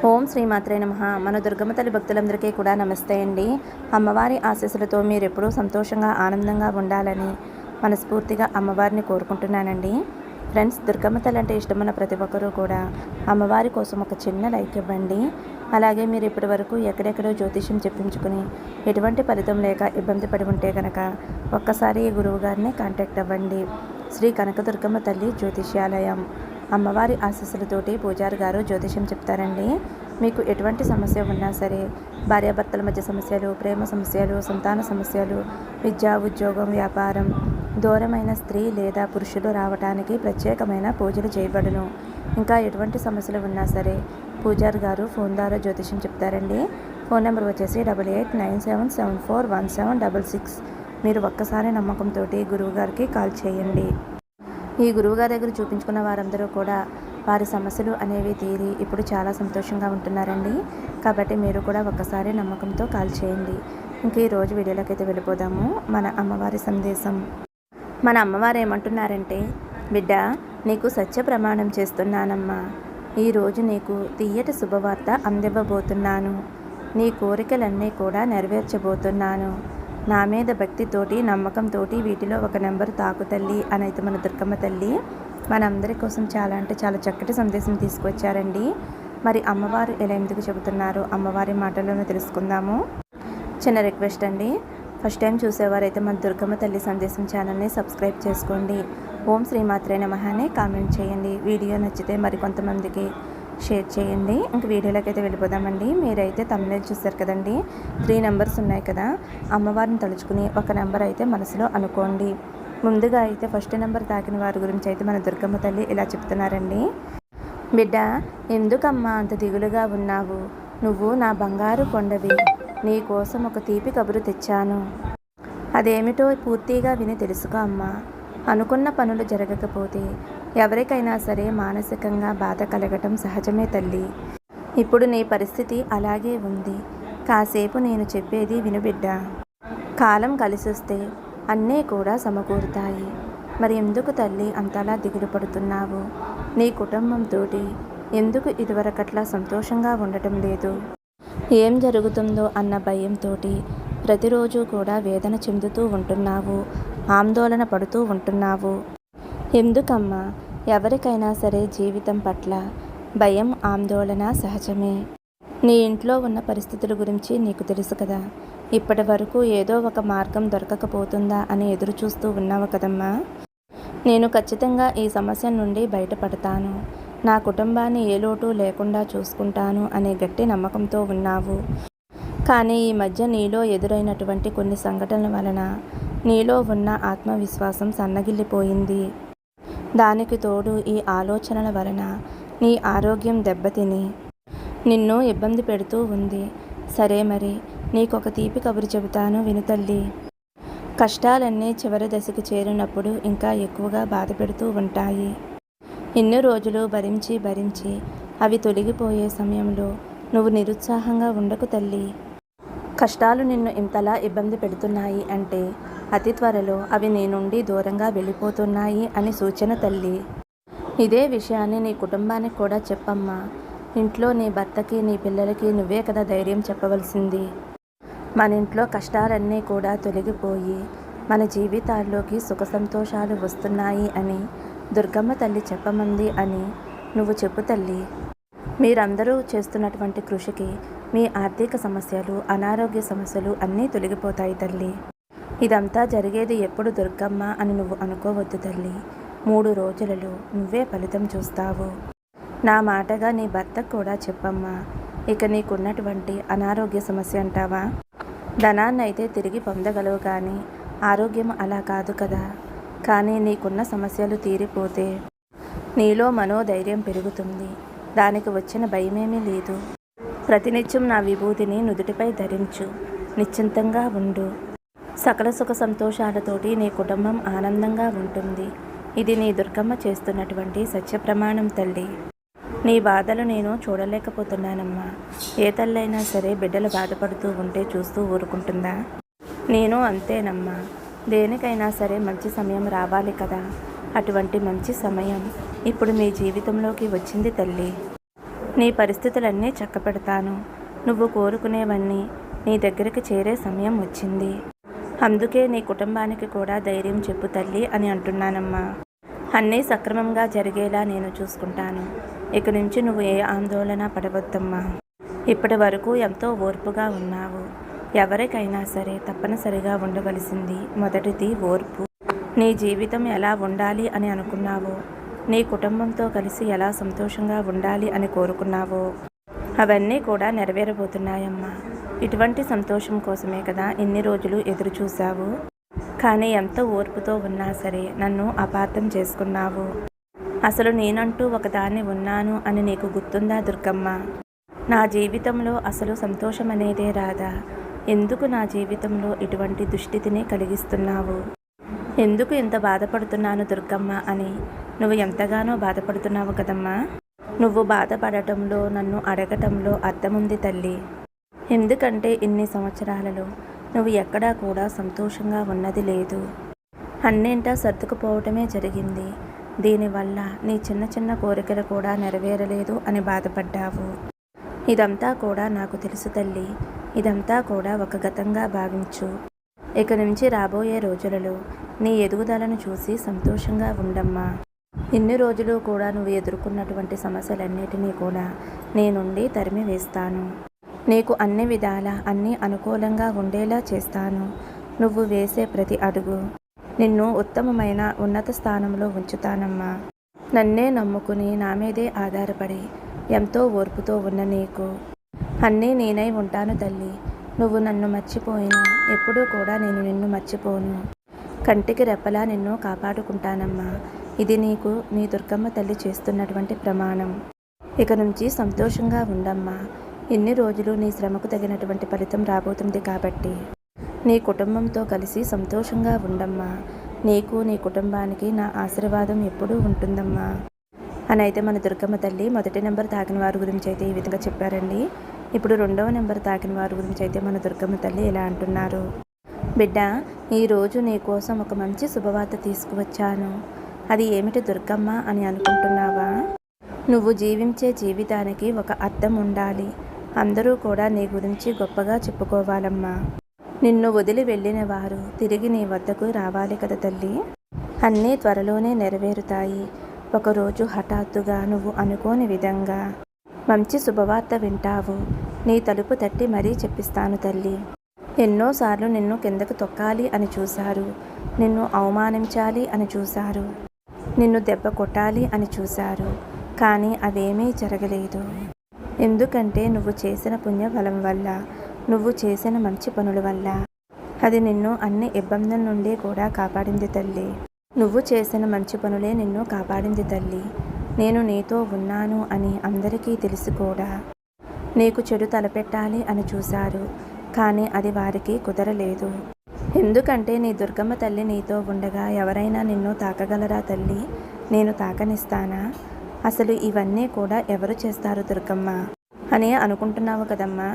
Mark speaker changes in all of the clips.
Speaker 1: ఓం శ్రీమాత్రే నమః. మన దుర్గమ్మ తల్లి భక్తులందరికీ కూడా నమస్తే అండి. అమ్మవారి ఆశీస్సులతో మీరు ఎప్పుడూ సంతోషంగా ఆనందంగా ఉండాలని మనస్ఫూర్తిగా అమ్మవారిని కోరుకుంటున్నానండి. ఫ్రెండ్స్, దుర్గమ్మ తల్లి అంటే ఇష్టమైన ప్రతి ఒక్కరూ కూడా అమ్మవారి కోసం ఒక చిన్న లైక్ ఇవ్వండి. అలాగే మీరు ఇప్పటి వరకు ఎక్కడెక్కడో జ్యోతిష్యం చెప్పించుకుని ఎటువంటి ఫలితం లేక ఇబ్బంది పడి ఉంటే కనుక ఒక్కసారి ఈ గురువు గారిని కాంటాక్ట్ అవ్వండి. శ్రీ కనకదుర్గమ్మ తల్లి జ్యోతిష్యాలయం. అమ్మవారి ఆశీస్సులతోటి పూజారి గారు జ్యోతిష్యం చెప్తారండి. మీకు ఎటువంటి సమస్య ఉన్నా సరే, భార్యాభర్తల మధ్య సమస్యలు, ప్రేమ సమస్యలు, సంతాన సమస్యలు, విద్య, ఉద్యోగం, వ్యాపారం, దూరమైన స్త్రీ లేదా పురుషులు రావడానికి ప్రత్యేకమైన పూజలు చేయబడును. ఇంకా ఎటువంటి సమస్యలు ఉన్నా సరే పూజారి గారు ఫోన్ ద్వారా జ్యోతిష్యం చెప్తారండి. ఫోన్ నెంబర్ వచ్చేసి 8897741766. మీరు ఒక్కసారి నమ్మకంతో గురువుగారికి కాల్ చేయండి. ఈ గురువుగారి దగ్గర చూపించుకున్న వారందరూ కూడా వారి సమస్యలు అనేవి తీరి ఇప్పుడు చాలా సంతోషంగా ఉంటున్నారండి. కాబట్టి మీరు కూడా ఒక్కసారి నమ్మకంతో కాల్ చేయండి. ఇంక ఈరోజు వీడియోలోకి అయితే వెళ్ళిపోదాము. మన అమ్మవారి సందేశం. మన అమ్మవారు ఏమంటున్నారంటే, బిడ్డ, నీకు సత్య ప్రమాణం చేస్తున్నానమ్మా. ఈరోజు నీకు తీయటి శుభవార్త అందివ్వబోతున్నాను. నీ కోరికలన్నీ కూడా నెరవేర్చబోతున్నాను. నా మీద భక్తితోటి, నమ్మకంతోటి వీటిలో ఒక నెంబర్ తాకు తల్లి అని అయితే మన దుర్గమ్మ తల్లి మనందరి కోసం చాలా అంటే చాలా చక్కటి సందేశం తీసుకొచ్చారండి. మరి అమ్మవారు ఎలా ఎందుకు చెబుతున్నారు, అమ్మవారి మాటల్లోనే తెలుసుకుందాము. చిన్న రిక్వెస్ట్ అండి, ఫస్ట్ టైం చూసేవారైతే మన దుర్గమ్మ తల్లి సందేశం ఛానల్ని సబ్స్క్రైబ్ చేసుకోండి. ఓం శ్రీమాత్రే నమః అని కామెంట్ చేయండి. వీడియో నచ్చితే మరికొంతమందికి షేర్ చేయండి. ఇంక వీడియోలోకి అయితే వెళ్ళిపోదామండి. మీరైతే తమిళ చూస్తారు కదండి, 3 నెంబర్స్ ఉన్నాయి కదా. అమ్మవారిని తలుచుకుని ఒక నెంబర్ అయితే మనసులో అనుకోండి. ముందుగా అయితే ఫస్ట్ నెంబర్ తాకిన వారి గురించి అయితే మన దుర్గమ్మ తల్లి ఇలా చెప్తున్నారండి. బిడ్డ, ఎందుకమ్మా అంత దిగులుగా ఉన్నావు? నువ్వు నా బంగారు కొండవి. నీ కోసం ఒక తీపి కబురు తెచ్చాను. అదేమిటో పూర్తిగా విని తెలుసుకో అమ్మా. అనుకున్న పనులు జరగకపోతే ఎవరికైనా సరే మానసికంగా బాధ కలగటం సహజమే తల్లి. ఇప్పుడు నీ పరిస్థితి అలాగే ఉంది. కాసేపు నేను చెప్పేది వినుబిడ్డ. కాలం కలిసొస్తే అన్నీ కూడా సమకూరుతాయి. మరి ఎందుకు తల్లి అంతలా దిగులు పడుతున్నావు? నీ కుటుంబంతో ఎందుకు ఇదివరకట్లా సంతోషంగా ఉండటం లేదు? ఏం జరుగుతుందో అన్న భయంతో ప్రతిరోజు కూడా వేదన చెందుతూ ఉంటున్నావు, ఆందోళన పడుతూ ఉంటున్నావు. ఎందుకమ్మా? ఎవరికైనా సరే జీవితం పట్ల భయం, ఆందోళన సహజమే. నీ ఇంట్లో ఉన్న పరిస్థితుల గురించి నీకు తెలుసు కదా. ఇప్పటి వరకు ఏదో ఒక మార్గం దొరకకపోతుందా అని ఎదురు చూస్తూ ఉన్నావు కదమ్మా. నేను ఖచ్చితంగా ఈ సమస్య నుండి బయటపడతాను, నా కుటుంబాన్ని ఏ లోటు లేకుండా చూసుకుంటాను అనే గట్టి నమ్మకంతో ఉన్నావు. కానీ ఈ మధ్య నీలో ఎదురైనటువంటి కొన్ని సంఘటనల వలన నీలో ఉన్న ఆత్మవిశ్వాసం సన్నగిల్లిపోయింది. దానికి తోడు ఈ ఆలోచనల వలన నీ ఆరోగ్యం దెబ్బతిని నిన్ను ఇబ్బంది పెడుతూ ఉంది. సరే, మరి నీకొక తీపి కబురు చెబుతాను విను తల్లి. కష్టాలన్నీ చివరి దశకు చేరినప్పుడు ఇంకా ఎక్కువగా బాధ పెడుతూ ఉంటాయి. ఎన్ని రోజులు భరించి అవి తొలగిపోయే సమయంలో నువ్వు నిరుత్సాహంగా ఉండకు తల్లి. కష్టాలు నిన్ను ఇంతలా ఇబ్బంది పెడుతున్నాయి అంటే అతి త్వరలో అవి నీ నుండి దూరంగా వెళ్ళిపోతున్నాయి అని సూచన తల్లి. ఇదే విషయాన్ని నీ కుటుంబానికి కూడా చెప్పమ్మా. ఇంట్లో నీ భర్తకి, నీ పిల్లలకి నువ్వే కదా ధైర్యం చెప్పవలసింది. మన ఇంట్లో కష్టాలన్నీ కూడా తొలగిపోయి మన జీవితాల్లోకి సుఖ సంతోషాలు వస్తున్నాయి అని దుర్గమ్మ తల్లి చెప్పమంది అని నువ్వు చెప్పు తల్లి. మీరందరూ చేస్తున్నటువంటి కృషికి మీ ఆర్థిక సమస్యలు, అనారోగ్య సమస్యలు అన్నీ తొలగిపోతాయి తల్లి. ఇదంతా జరిగేది ఎప్పుడు దుర్గమ్మ అని నువ్వు అనుకోవద్దు తల్లి. 3 రోజులలో నువ్వే ఫలితం చూస్తావు. నా మాటగా నీ భర్తకు కూడా చెప్పమ్మా. ఇక నీకున్నటువంటి అనారోగ్య సమస్య అంటావా, ధనాన్ని అయితే తిరిగి పొందగలవు, కానీ ఆరోగ్యం అలా కాదు కదా. కానీ నీకున్న సమస్యలు తీరిపోతే నీలో మనోధైర్యం పెరుగుతుంది. దానికి వచ్చిన భయమేమీ లేదు. ప్రతినిత్యం నా విభూతిని నుదుటిపై ధరించు, నిశ్చింతంగా ఉండు. సకల సుఖ సంతోషాలతోటి నీ కుటుంబం ఆనందంగా ఉంటుంది. ఇది నీ దుర్గమ్మ చేస్తున్నటువంటి సత్య ప్రమాణం తల్లి. నీ బాధలు నేను చూడలేకపోతున్నానమ్మా. ఏ తల్లైనా సరే బిడ్డలు బాధపడుతూ ఉంటే చూస్తూ ఊరుకుంటుందా? నేను అంతేనమ్మా. దేనికైనా సరే మంచి సమయం రావాలి కదా. అటువంటి మంచి సమయం ఇప్పుడు మీ జీవితంలోకి వచ్చింది తల్లి. నీ పరిస్థితులన్నీ చక్కపెడతాను. నువ్వు కోరుకునేవన్నీ నీ దగ్గరికి చేరే సమయం వచ్చింది. అందుకే నీ కుటుంబానికి కూడా ధైర్యం చెప్పు తల్లి అని అంటున్నానమ్మా. అన్నీ సక్రమంగా జరిగేలా నేను చూసుకుంటాను. ఇక నుంచి నువ్వు ఏ ఆందోళన పడవద్దమ్మా. ఇప్పటి వరకు ఎంతో ఓర్పుగా ఉన్నావు. ఎవరికైనా సరే తప్పనిసరిగా ఉండవలసింది మొదటిది ఓర్పు. నీ జీవితం ఎలా ఉండాలి అని అనుకున్నావో, నీ కుటుంబంతో కలిసి ఎలా సంతోషంగా ఉండాలి అని కోరుకున్నావో అవన్నీ కూడా నెరవేరబోతున్నాయమ్మా. ఇటువంటి సంతోషం కోసమే కదా ఇన్ని రోజులు ఎదురు చూశావు. కానీ ఎంత ఓర్పుతో ఉన్నా సరే నన్ను అపార్థం చేసుకున్నావు. అసలు నేనంటూ ఒకదాన్ని ఉన్నాను అని నీకు గుర్తుందా దుర్గమ్మ? నా జీవితంలో అసలు సంతోషం అనేదే రాదా? ఎందుకు నా జీవితంలో ఇటువంటి దుస్థితిని కలిగిస్తున్నావు? ఎందుకు ఇంత బాధపడుతున్నాను దుర్గమ్మ అని నువ్వు ఎంతగానో బాధపడుతున్నావు కదమ్మా. నువ్వు బాధపడటంలో నన్ను అడగటంలో అర్థముంది తల్లి. ఎందుకంటే ఇన్ని సంవత్సరాలలో నువ్వు ఎక్కడా కూడా సంతోషంగా ఉన్నది లేదు. అన్నింటా సర్దుకుపోవటమే జరిగింది. దీనివల్ల నీ చిన్న చిన్న కోరికలు కూడా నెరవేరలేదు అని బాధపడ్డావు. ఇదంతా కూడా నాకు తెలుసు తల్లి. ఇదంతా కూడా ఒక గతంగా భావించు. ఇక నుంచి రాబోయే రోజులలో నీ ఎదుగుదలను చూసి సంతోషంగా ఉండమ్మా. ఇన్ని రోజులు కూడా నువ్వు ఎదుర్కొన్నటువంటి సమస్యలన్నిటినీ కూడా నేనుండి తరిమి వేస్తాను. నీకు అన్ని విధాలా అన్నీ అనుకూలంగా ఉండేలా చేస్తాను. నువ్వు వేసే ప్రతి అడుగు నిన్ను ఉత్తమమైన ఉన్నత స్థానంలో ఉంచుతానమ్మా. నన్నే నమ్ముకుని నా మీదే ఆధారపడి ఎంతో ఓర్పుతో ఉన్న నీకు అన్నీ నేనై ఉంటాను తల్లి. నువ్వు నన్ను మర్చిపోయినా ఎప్పుడూ కూడా నేను నిన్ను మర్చిపోను. కంటికి రెప్పలా నిన్ను కాపాడుకుంటానమ్మా. ఇది నీకు నీ దుర్గమ్మ తల్లి చేస్తున్నటువంటి ప్రమాణం. ఇక నుంచి సంతోషంగా ఉండమ్మా. ఇన్ని రోజులు నీ శ్రమకు తగినటువంటి ఫలితం రాబోతుంది కాబట్టి నీ కుటుంబంతో కలిసి సంతోషంగా ఉండమ్మా. నీకు నీ కుటుంబానికి నా ఆశీర్వాదం ఎప్పుడూ ఉంటుందమ్మా అని అయితే మన దుర్గమ్మ తల్లి మొదటి నెంబర్ తాకిన వారి గురించి అయితే ఈ విధంగా చెప్పారండి. ఇప్పుడు రెండవ నెంబర్ తాకిన వారి గురించి అయితే మన దుర్గమ్మ తల్లి ఇలా అంటున్నారు. బిడ్డ, ఈరోజు నీ కోసం ఒక మంచి శుభవార్త తీసుకువచ్చాను. అది ఏమిటి దుర్గమ్మ అని అనుకుంటున్నావా? నువ్వు జీవించే జీవితానికి ఒక అర్థం ఉండాలి. అందరూ కూడా నీ గురించి గొప్పగా చెప్పుకోవాలమ్మా. నిన్ను వదిలి వెళ్ళిన వారు తిరిగి నీ వద్దకు రావాలి కదా తల్లి. అన్నీ త్వరలోనే నెరవేరుతాయి. ఒకరోజు హఠాత్తుగా నువ్వు అనుకోని విధంగా మంచి శుభవార్త వింటావు. నీ తలుపు తట్టి మరీ చెప్పిస్తాను తల్లి. ఎన్నోసార్లు నిన్ను కిందకు తొక్కాలి అని చూశారు. నిన్ను అవమానించాలి అని చూశారు. నిన్ను దెబ్బ కొట్టాలి అని చూశారు. కానీ అవేమీ జరగలేదు. ఎందుకంటే నువ్వు చేసిన పుణ్యఫలం వల్ల, నువ్వు చేసిన మంచి పనుల వల్ల అది నిన్ను అన్ని ఇబ్బందుల నుండి కూడా కాపాడింది తల్లి. నువ్వు చేసిన మంచి పనులే నిన్ను కాపాడింది తల్లి. నేను నీతో ఉన్నాను అని అందరికీ తెలిసి కూడా నీకు చెడు తలపెట్టాలి అని చూశారు. కానీ అది వారికి కుదరలేదు. ఎందుకంటే నీ దుర్గమ్మ తల్లి నీతో ఉండగా ఎవరైనా నిన్ను తాకగలరా తల్లి? నేను తాకనిస్తానా? అసలు ఇవన్నీ కూడా ఎవరు చేస్తారు దుర్గమ్మ అని అనుకుంటున్నావు కదమ్మా.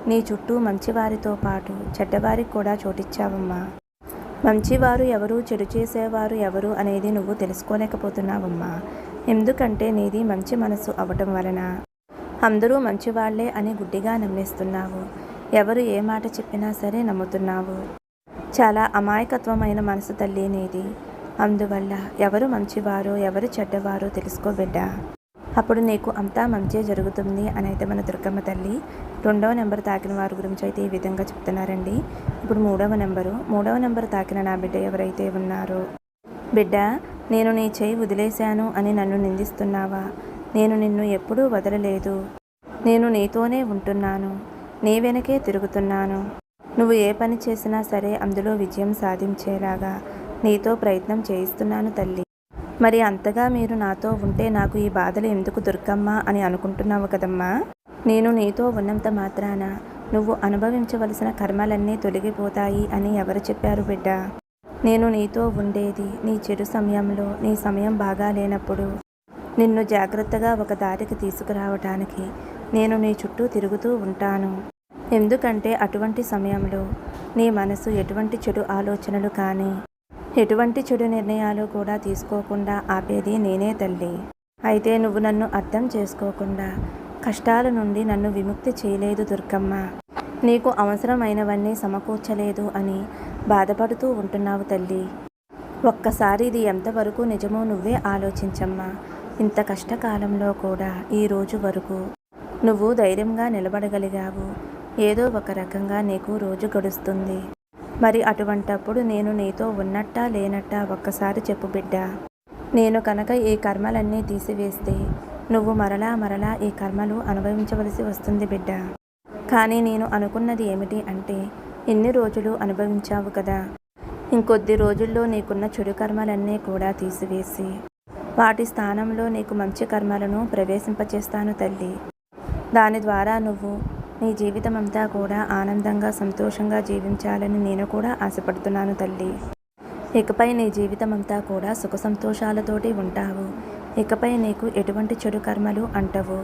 Speaker 1: నీ చుట్టూ మంచివారితో పాటు చెడ్డవారికి కూడా చోటిచ్చావమ్మా. మంచివారు ఎవరు, చెడు చేసేవారు ఎవరు అనేది నువ్వు తెలుసుకోలేకపోతున్నావమ్మా. ఎందుకంటే నీది మంచి మనసు అవటం వలన అందరూ మంచివాళ్లే అని గుడ్డిగా నమ్మేస్తున్నావు. ఎవరు ఏ మాట చెప్పినా సరే నమ్ముతున్నావు. చాలా అమాయకత్వమైన మనసు తల్లి నీది. అందువల్ల ఎవరు మంచివారో ఎవరు చెడ్డవారో తెలుసుకోబిడ్డ. అప్పుడు నీకు అంతా మంచి జరుగుతుంది అని అయితే మన దుర్గమ్మ తల్లి రెండవ నెంబర్ తాకిన వారి గురించి అయితే ఈ విధంగా చెప్తున్నారండి. ఇప్పుడు మూడవ నెంబర్ తాకిన నా బిడ్డ ఎవరైతే ఉన్నారో, బిడ్డ, నేను నీ చేయి వదిలేశాను అని నన్ను నిందిస్తున్నావా? నేను నిన్ను ఎప్పుడూ వదలలేదు. నేను నీతోనే ఉంటున్నాను. నీ వెనకే తిరుగుతున్నాను. నువ్వు ఏ పని చేసినా సరే అందులో విజయం సాధించేలాగా నీతో ప్రయత్నం చేయిస్తున్నాను తల్లి. మరి అంతగా మీరు నాతో ఉంటే నాకు ఈ బాధలు ఎందుకు దుర్గమ్మ అని అనుకుంటున్నావు కదమ్మా. నేను నీతో ఉన్నంత మాత్రాన నువ్వు అనుభవించవలసిన కర్మలన్నీ తొలగిపోతాయి అని ఎవరు చెప్పారు బిడ్డ? నేను నీతో ఉండేది నీ చెడు సమయంలో, నీ సమయం బాగా లేనప్పుడు నిన్ను జాగ్రత్తగా ఒక దారికి తీసుకురావటానికి నేను నీ చుట్టూ తిరుగుతూ ఉంటాను. ఎందుకంటే అటువంటి సమయంలో నీ మనసు ఎటువంటి చెడు ఆలోచనలు కానీ ఎటువంటి చెడు నిర్ణయాలు కూడా తీసుకోకుండా ఆపేది నేనే తల్లి. అయితే నువ్వు నన్ను అర్థం చేసుకోకుండా కష్టాల నుండి నన్ను విముక్తి చేయలేదు దుర్గమ్మ. నీకు అవసరమైనవన్నీ సమకూర్చలేదు అని బాధపడుతూ ఉంటున్నావు తల్లి. ఒక్కసారి ఇది ఎంతవరకు నిజమో నువ్వే ఆలోచించమ్మా. ఇంత కష్టకాలంలో కూడా ఈ రోజు వరకు నువ్వు ధైర్యంగా నిలబడగలిగావు. ఏదో ఒక రకంగా నీకు రోజు గడుస్తుంది. మరి అటువంటప్పుడు నేను నీతో ఉన్నట్టా లేనట్టా ఒక్కసారి చెప్పు బిడ్డా. నేను కనుక ఈ కర్మలన్నీ తీసివేస్తే నువ్వు మరలా ఈ కర్మలు అనుభవించవలసి వస్తుంది బిడ్డ. కానీ నేను అనుకున్నది ఏమిటి అంటే, ఇన్ని రోజులు అనుభవించావు కదా, ఇంకొద్ది రోజుల్లో నీకున్న చెడు కర్మలన్నీ కూడా తీసివేసి వాటి స్థానంలో నీకు మంచి కర్మలను ప్రవేశింపచేస్తాను తల్లి. దాని ద్వారా నువ్వు నీ జీవితమంతా కూడా ఆనందంగా సంతోషంగా జీవించాలని నేను కూడా ఆశపడుతున్నాను తల్లి. ఇకపై నీ జీవితమంతా కూడా సుఖ సంతోషాలతోటి ఉంటావు. ఇకపై నీకు ఎటువంటి చెడు కర్మలు అంటవు.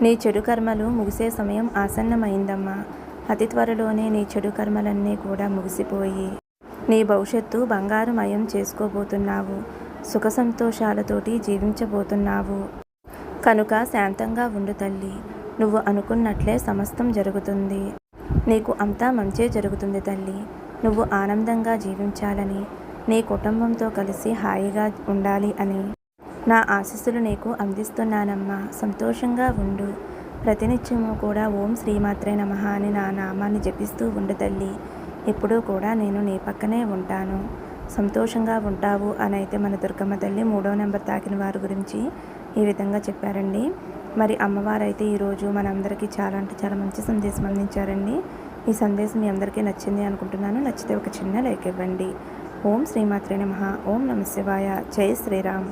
Speaker 1: నీ చెడు కర్మలు ముగిసే సమయం ఆసన్నమైందమ్మా. అతి త్వరలోనే నీ చెడు కర్మలన్నీ కూడా ముగిసిపోయి నీ భవిష్యత్తు బంగారుమయం చేసుకోబోతున్నావు. సుఖ సంతోషాలతోటి జీవించబోతున్నావు. కనుక శాంతంగా ఉండు తల్లి. నువ్వు అనుకున్నట్లే సమస్తం జరుగుతుంది. నీకు అంతా మంచే జరుగుతుంది తల్లి. నువ్వు ఆనందంగా జీవించాలని, నీ కుటుంబంతో కలిసి హాయిగా ఉండాలి అని నా ఆశీస్సులు నీకు అందిస్తున్నానమ్మా. సంతోషంగా ఉండు. ప్రతినిత్యము కూడా ఓం శ్రీమాత్రే నమః అని నా నామాన్ని జపిస్తూ ఉండు తల్లి. ఎప్పుడూ కూడా నేను నీ పక్కనే ఉంటాను. సంతోషంగా ఉంటావు అని అయితే మన దుర్గమ్మ తల్లి 3వ నెంబర్ తాకిన వారి గురించి ఈ విధంగా చెప్పారండి. మరి అమ్మవారు అయితే ఈరోజు మనందరికీ చాలా అంటే చాలా మంచి సందేశం అందించారండి. ఈ సందేశం మీ అందరికీ నచ్చింది అనుకుంటున్నాను. నచ్చితే ఒక చిన్న లైక్ ఇవ్వండి. ఓం శ్రీమాత్రే నమః. ఓం నమః శివాయ. జై శ్రీరామ్.